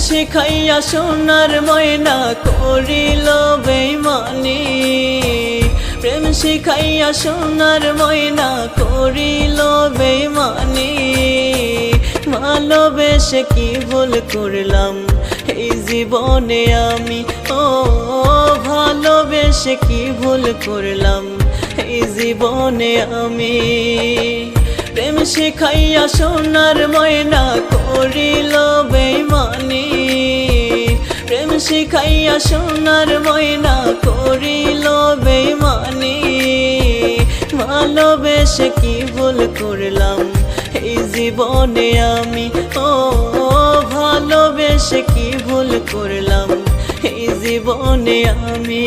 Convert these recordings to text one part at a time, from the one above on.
শিখাইয়া সোনার ময়না করিল বেইমানি, প্রেম শিখাইয়া সোনার ময়না করিল বেইমানি। ভালোবেসে কি ভুল করলাম এই জীবনে আমি, ও ভালোবেসে কি ভুল করলাম এই জীবনে আমি। প্রেম শিখাইয়া সোনার ময়না করিল বেইমানি, প্রেম শিখাইয়া সোনার ময়না করিল বেইমানি। ভালোবেসে কি ভুল করলাম এই জীবনে আমি, ও ভালোবেসে কি ভুল করলাম এই জীবনে আমি।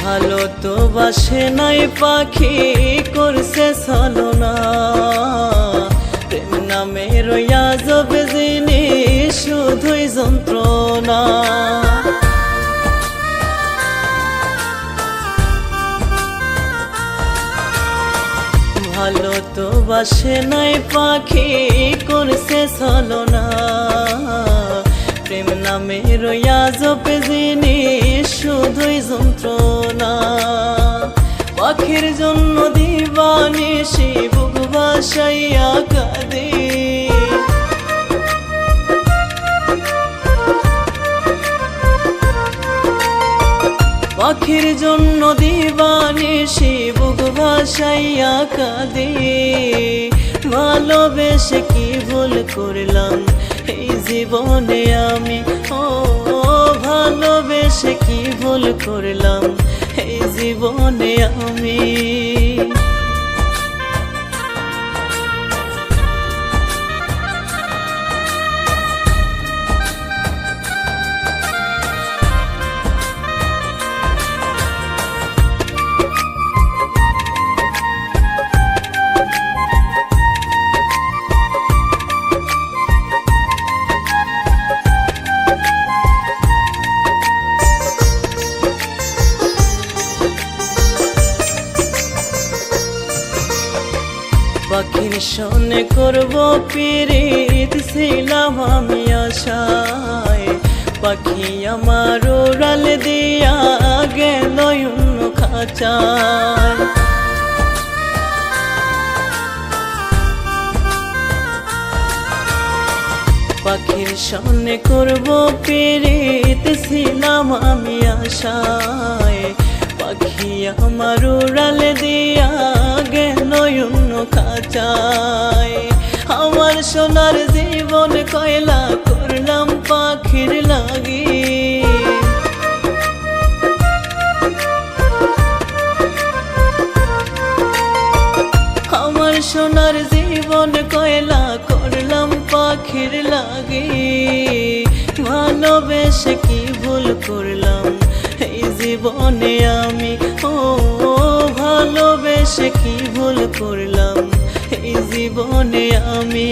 ভালো তো বাসে নাই পাখি করছে ছলনা, প্রেম নামে রইয়া যাবে জিনিস শুধুই যন্ত্রণা। ভালো তো বাসে নাই পাখি করছে ছলনা, প্রেম নামে রইয়া যাবে জিনিস শুধুই যন্ত্রণা। পাখির জন্য দিবানিশি বুক ভাসাইয়া কাঁদে, পাখির জন্য দিবানিশি বুক ভাসাইয়া কাঁদে। ভালোবেসে কি ভুল করলাম এই জীবনে আমি, ও ভালোবেসে কি ভুল করলাম এই জীবনে আমি। পাখির সনে করব পিরিত ছিলাম আমি আশায়, পাখি আমার উড়াল দিয়া গেল অন্য খাঁচায়। পাখির সনে করব পিরিত ছিলাম আমি আশায়, পাখি আমার উড়াল দিয়া গেল অন্য খাঁচায়। আমার সোনার জীবন কয়লা করলাম পাখির লাগি, আমার সোনার জীবন কয়লা করলাম পাখির লাগি। ভালোবেসে কি ভুল করলাম এই জীবনে আমি, ও ভালোবেসে কি ভুল করলাম এই জীবনে আমি।